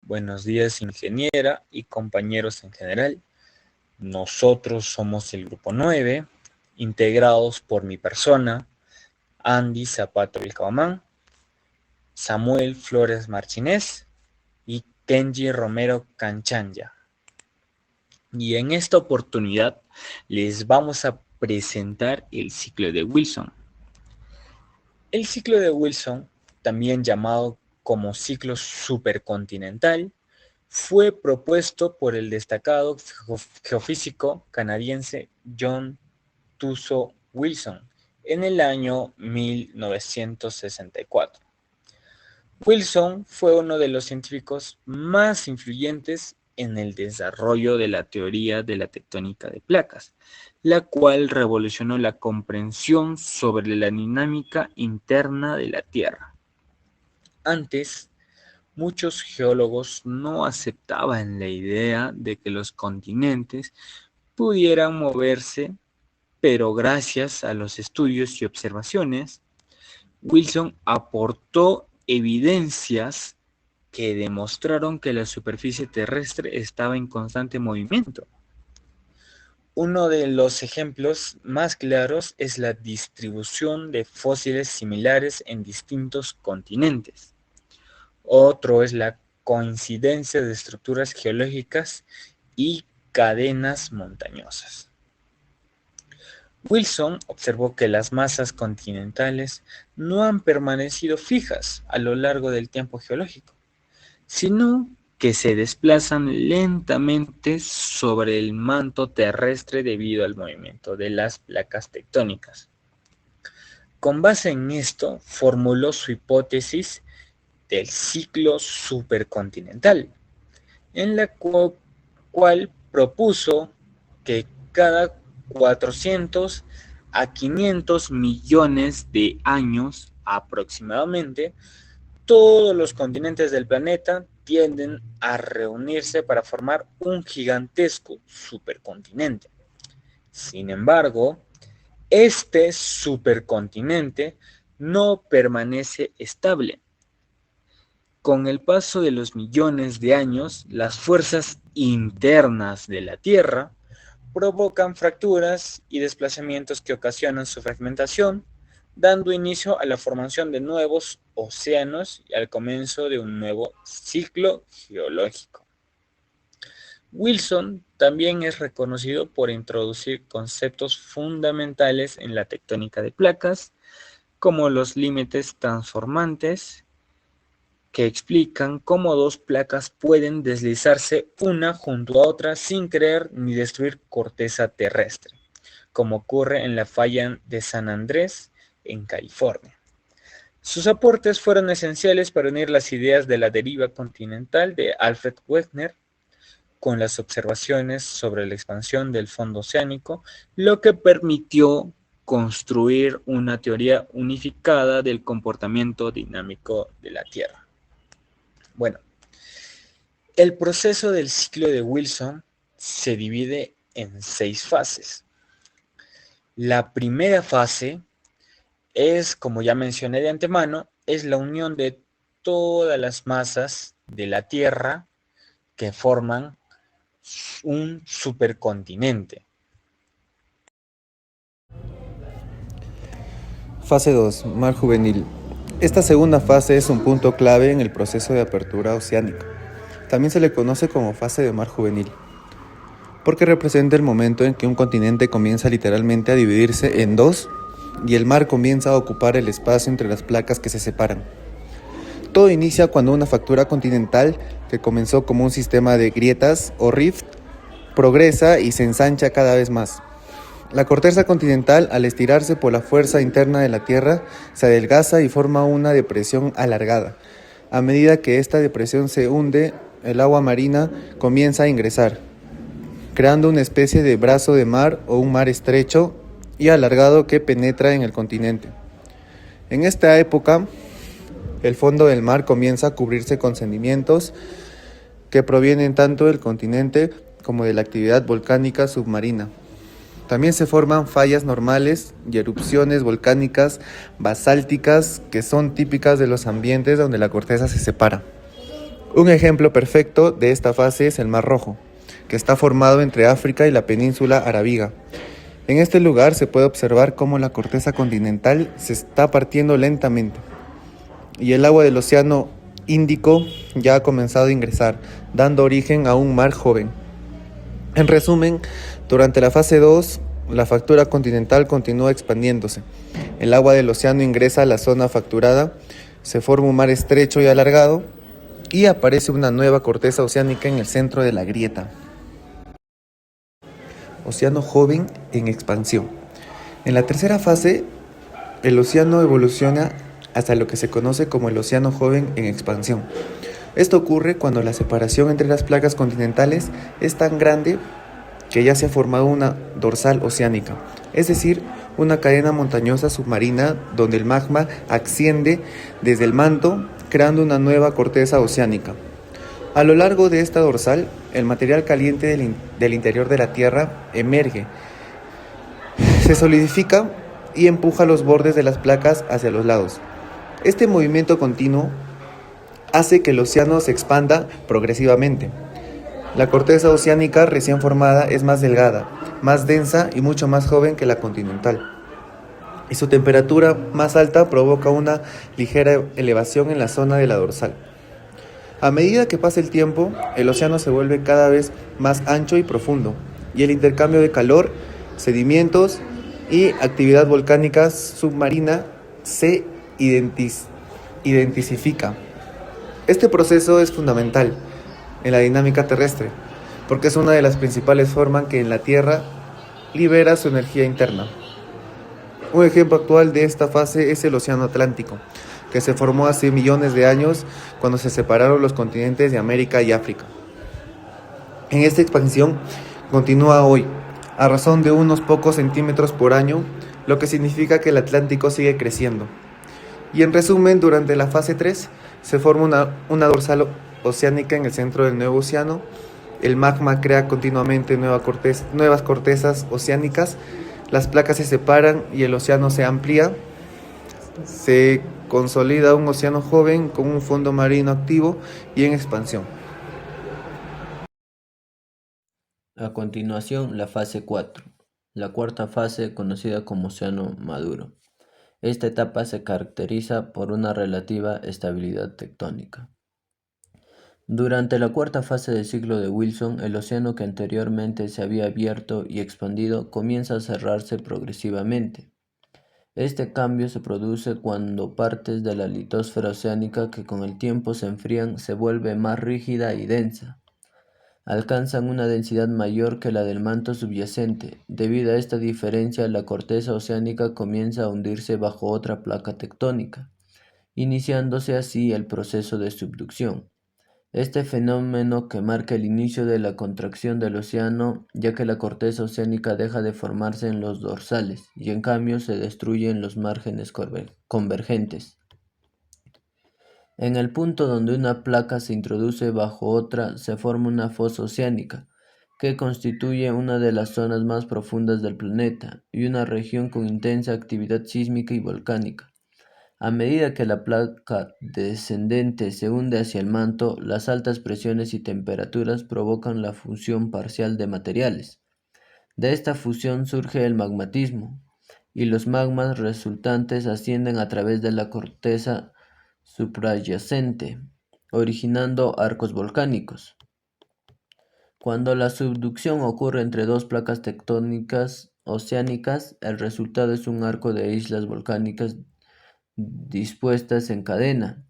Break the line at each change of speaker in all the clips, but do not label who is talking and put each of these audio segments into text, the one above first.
Buenos días, ingeniera y compañeros en general. Nosotros somos el grupo 9, integrados por mi persona, Andy Zapato Vilcabamán, Samuel Flores Martínez y Kenji Romero Canchanya. Y en esta oportunidad les vamos a presentar el ciclo de Wilson. El ciclo de Wilson, también llamado como ciclo supercontinental, fue propuesto por el destacado geofísico canadiense John Tuso Wilson en el año 1964. Wilson fue uno de los científicos más influyentes en el desarrollo de la teoría de la tectónica de placas, la cual revolucionó la comprensión sobre la dinámica interna de la Tierra. Antes, muchos geólogos no aceptaban la idea de que los continentes pudieran moverse, pero gracias a los estudios y observaciones, Wilson aportó evidencias que demostraron que la superficie terrestre estaba en constante movimiento. Uno de los ejemplos más claros es la distribución de fósiles similares en distintos continentes. Otro es la coincidencia de estructuras geológicas y cadenas montañosas. Wilson observó que las masas continentales no han permanecido fijas a lo largo del tiempo geológico, sino que se desplazan lentamente sobre el manto terrestre debido al movimiento de las placas tectónicas. Con base en esto, formuló su hipótesis del ciclo supercontinental, en la cual propuso que cada 400 a 500 millones de años aproximadamente, todos los continentes del planeta tienden a reunirse para formar un gigantesco supercontinente. Sin embargo, este supercontinente no permanece estable. Con el paso de los millones de años, las fuerzas internas de la Tierra provocan fracturas y desplazamientos que ocasionan su fragmentación, dando inicio a la formación de nuevos océanos y al comienzo de un nuevo ciclo geológico. Wilson también es reconocido por introducir conceptos fundamentales en la tectónica de placas, como los límites transformantes, que explican cómo dos placas pueden deslizarse una junto a otra sin crear ni destruir corteza terrestre, como ocurre en la falla de San Andrés, en California. Sus aportes fueron esenciales para unir las ideas de la deriva continental de Alfred Wegener con las observaciones sobre la expansión del fondo oceánico, lo que permitió construir una teoría unificada del comportamiento dinámico de la Tierra. Bueno, el proceso del ciclo de Wilson se divide en 6 fases. La primera fase es, como ya mencioné de antemano, es la unión de todas las masas de la Tierra que forman un supercontinente.
Fase 2. Mar juvenil. Esta segunda fase es un punto clave en el proceso de apertura oceánica. También se le conoce como fase de mar juvenil, porque representa el momento en que un continente comienza literalmente a dividirse en dos y el mar comienza a ocupar el espacio entre las placas que se separan. Todo inicia cuando una fractura continental, que comenzó como un sistema de grietas o rift, progresa y se ensancha cada vez más. La corteza continental, al estirarse por la fuerza interna de la Tierra, se adelgaza y forma una depresión alargada. A medida que esta depresión se hunde, el agua marina comienza a ingresar, creando una especie de brazo de mar o un mar estrecho y alargado que penetra en el continente. En esta época, el fondo del mar comienza a cubrirse con sedimentos que provienen tanto del continente como de la actividad volcánica submarina. También se forman fallas normales y erupciones volcánicas basálticas que son típicas de los ambientes donde la corteza se separa. Un ejemplo perfecto de esta fase es el Mar Rojo, que está formado entre África y la península arábiga. En este lugar se puede observar cómo la corteza continental se está partiendo lentamente y el agua del océano Índico ya ha comenzado a ingresar, dando origen a un mar joven. En resumen, durante la fase 2, la fractura continental continúa expandiéndose. El agua del océano ingresa a la zona fracturada, se forma un mar estrecho y alargado y aparece una nueva corteza oceánica en el centro de la grieta. Océano joven en expansión. En la tercera fase, el océano evoluciona hasta lo que se conoce como el océano joven en expansión. Esto ocurre cuando la separación entre las placas continentales es tan grande que ya se ha formado una dorsal oceánica, es decir, una cadena montañosa submarina donde el magma asciende desde el manto creando una nueva corteza oceánica. A lo largo de esta dorsal, el material caliente del interior de la Tierra emerge, se solidifica y empuja los bordes de las placas hacia los lados. Este movimiento continuo hace que el océano se expanda progresivamente. La corteza oceánica recién formada es más delgada, más densa y mucho más joven que la continental. Y su temperatura más alta provoca una ligera elevación en la zona de la dorsal. A medida que pasa el tiempo, el océano se vuelve cada vez más ancho y profundo, y el intercambio de calor, sedimentos y actividad volcánica submarina se identifica. Este proceso es fundamental en la dinámica terrestre, porque es una de las principales formas que en la Tierra libera su energía interna. Un ejemplo actual de esta fase es el Océano Atlántico, que se formó hace millones de años cuando se separaron los continentes de América y África. En esta expansión continúa hoy, a razón de unos pocos centímetros por año, lo que significa que el Atlántico sigue creciendo. Y en resumen, durante la fase 3 se forma una dorsal oceánica en el centro del nuevo océano. El magma crea continuamente nuevas cortezas oceánicas, las placas se separan y el océano se amplía. Se consolida un océano joven con un fondo marino activo y en expansión.
A continuación, la fase 4, la cuarta fase conocida como océano maduro. Esta etapa se caracteriza por una relativa estabilidad tectónica. Durante la cuarta fase del ciclo de Wilson, el océano que anteriormente se había abierto y expandido comienza a cerrarse progresivamente. Este cambio se produce cuando partes de la litosfera oceánica que con el tiempo se enfrían se vuelve más rígida y densa. Alcanzan una densidad mayor que la del manto subyacente. Debido a esta diferencia, la corteza oceánica comienza a hundirse bajo otra placa tectónica, iniciándose así el proceso de subducción. Este fenómeno que marca el inicio de la contracción del océano, ya que la corteza oceánica deja de formarse en los dorsales y en cambio se destruye en los márgenes convergentes. En el punto donde una placa se introduce bajo otra, se forma una fosa oceánica, que constituye una de las zonas más profundas del planeta y una región con intensa actividad sísmica y volcánica. A medida que la placa descendente se hunde hacia el manto, las altas presiones y temperaturas provocan la fusión parcial de materiales. De esta fusión surge el magmatismo, y los magmas resultantes ascienden a través de la corteza suprayacente, originando arcos volcánicos. Cuando la subducción ocurre entre dos placas tectónicas oceánicas, el resultado es un arco de islas volcánicas dispuestas en cadena,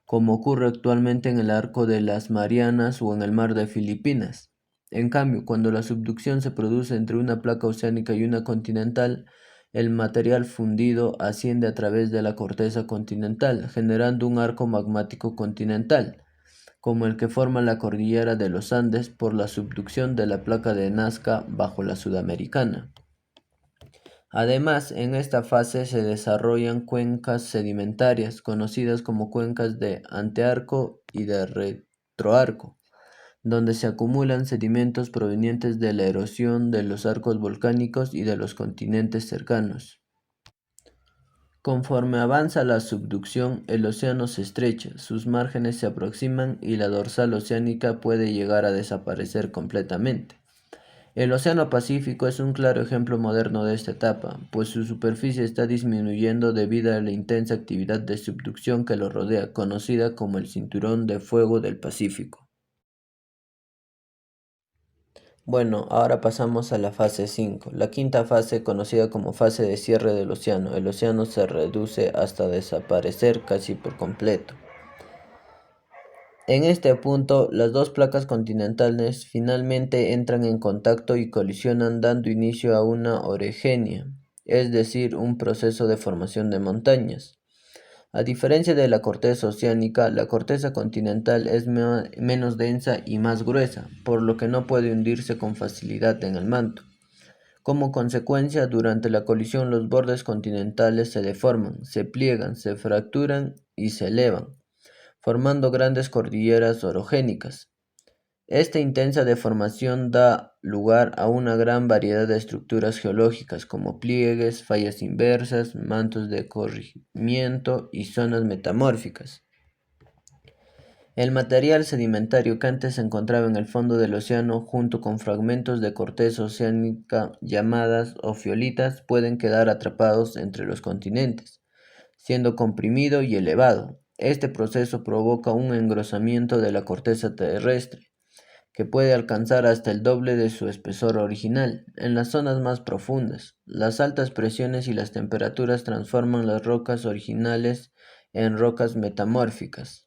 como ocurre actualmente en el Arco de las Marianas o en el Mar de Filipinas. En cambio, cuando la subducción se produce entre una placa oceánica y una continental, el material fundido asciende a través de la corteza continental, generando un arco magmático continental, como el que forma la cordillera de los Andes por la subducción de la placa de Nazca bajo la Sudamericana. Además, en esta fase se desarrollan cuencas sedimentarias, conocidas como cuencas de antearco y de retroarco, donde se acumulan sedimentos provenientes de la erosión de los arcos volcánicos y de los continentes cercanos. Conforme avanza la subducción, el océano se estrecha, sus márgenes se aproximan y la dorsal oceánica puede llegar a desaparecer completamente. El Océano Pacífico es un claro ejemplo moderno de esta etapa, pues su superficie está disminuyendo debido a la intensa actividad de subducción que lo rodea, conocida como el Cinturón de Fuego del Pacífico. Bueno, ahora pasamos a la fase 5, la quinta fase conocida como fase de cierre del océano. El océano se reduce hasta desaparecer casi por completo. En este punto, las dos placas continentales finalmente entran en contacto y colisionan dando inicio a una orogenia, es decir, un proceso de formación de montañas. A diferencia de la corteza oceánica, la corteza continental es menos densa y más gruesa, por lo que no puede hundirse con facilidad en el manto. Como consecuencia, durante la colisión los bordes continentales se deforman, se pliegan, se fracturan y se elevan, formando grandes cordilleras orogénicas. Esta intensa deformación da lugar a una gran variedad de estructuras geológicas como pliegues, fallas inversas, mantos de corrimiento y zonas metamórficas. El material sedimentario que antes se encontraba en el fondo del océano junto con fragmentos de corteza oceánica llamadas ofiolitas pueden quedar atrapados entre los continentes, siendo comprimido y elevado. Este proceso provoca un engrosamiento de la corteza terrestre, que puede alcanzar hasta el doble de su espesor original. En las zonas más profundas, las altas presiones y las temperaturas transforman las rocas originales en rocas metamórficas.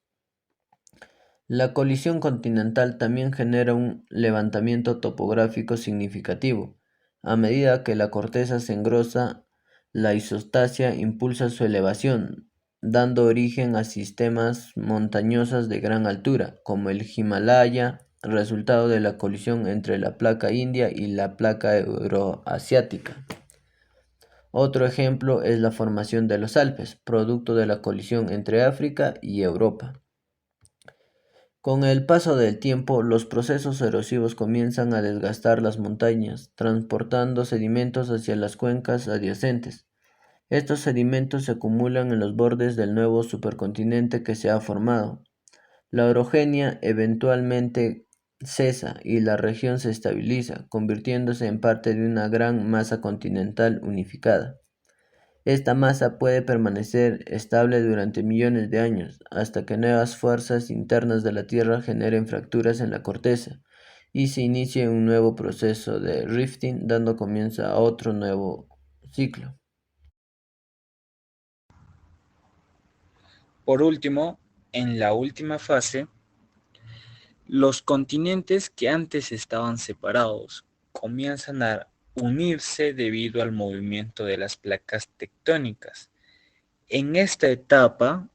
La colisión continental también genera un levantamiento topográfico significativo. A medida que la corteza se engrosa, la isostasia impulsa su elevación, dando origen a sistemas montañosos de gran altura, como el Himalaya, resultado de la colisión entre la placa india y la placa euroasiática. Otro ejemplo es la formación de los Alpes, producto de la colisión entre África y Europa. Con el paso del tiempo, los procesos erosivos comienzan a desgastar las montañas, transportando sedimentos hacia las cuencas adyacentes. Estos sedimentos se acumulan en los bordes del nuevo supercontinente que se ha formado. La orogenia eventualmente cesa y la región se estabiliza, convirtiéndose en parte de una gran masa continental unificada. Esta masa puede permanecer estable durante millones de años, hasta que nuevas fuerzas internas de la Tierra generen fracturas en la corteza y se inicie un nuevo proceso de rifting, dando comienzo a otro nuevo ciclo.
Por último, en la última fase, los continentes que antes estaban separados comienzan a unirse debido al movimiento de las placas tectónicas. En esta etapa,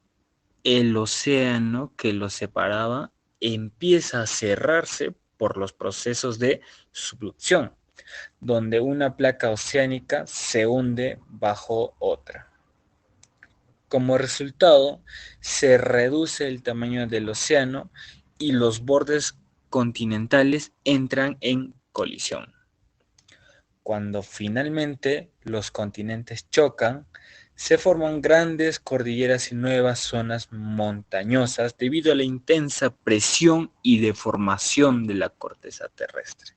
el océano que los separaba empieza a cerrarse por los procesos de subducción, donde una placa oceánica se hunde bajo otra. Como resultado, se reduce el tamaño del océano y los bordes continentales entran en colisión. Cuando finalmente los continentes chocan, se forman grandes cordilleras y nuevas zonas montañosas debido a la intensa presión y deformación de la corteza terrestre.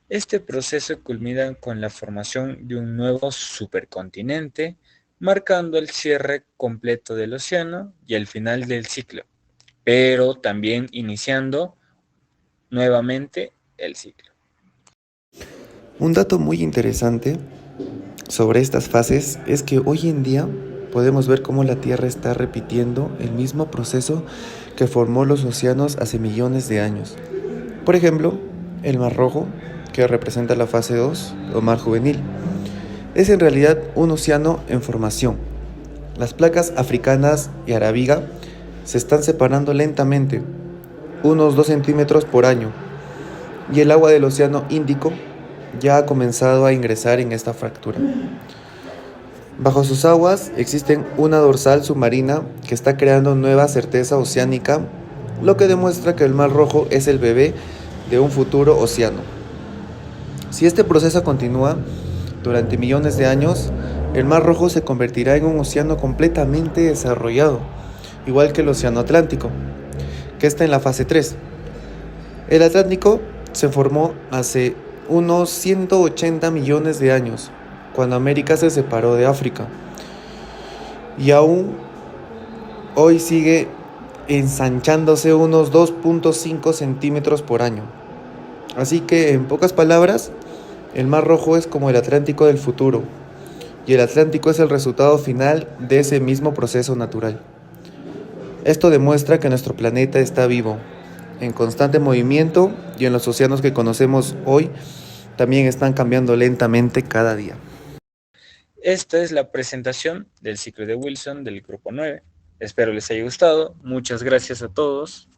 Este proceso culmina con la formación de un nuevo supercontinente, marcando el cierre completo del océano y el final del ciclo, pero también iniciando nuevamente el ciclo.
Un dato muy interesante sobre estas fases es que hoy en día podemos ver cómo la Tierra está repitiendo el mismo proceso que formó los océanos hace millones de años. Por ejemplo, el Mar Rojo, que representa la fase 2 o Mar Juvenil, es en realidad un océano en formación. Las placas africanas y arábiga se están separando lentamente, unos 2 centímetros por año, y el agua del océano Índico ya ha comenzado a ingresar en esta fractura. Bajo sus aguas existe una dorsal submarina que está creando nueva certeza oceánica, lo que demuestra que el Mar Rojo es el bebé de un futuro océano. Si este proceso continúa durante millones de años, el Mar Rojo se convertirá en un océano completamente desarrollado, igual que el Océano Atlántico, que está en la fase 3. El Atlántico se formó hace unos 180 millones de años, cuando América se separó de África, y aún hoy sigue ensanchándose unos 2.5 centímetros por año. Así que, en pocas palabras, el Mar Rojo es como el Atlántico del futuro, y el Atlántico es el resultado final de ese mismo proceso natural. Esto demuestra que nuestro planeta está vivo, en constante movimiento, y en los océanos que conocemos hoy también están cambiando lentamente cada día.
Esta es la presentación del ciclo de Wilson del grupo 9. Espero les haya gustado. Muchas gracias a todos.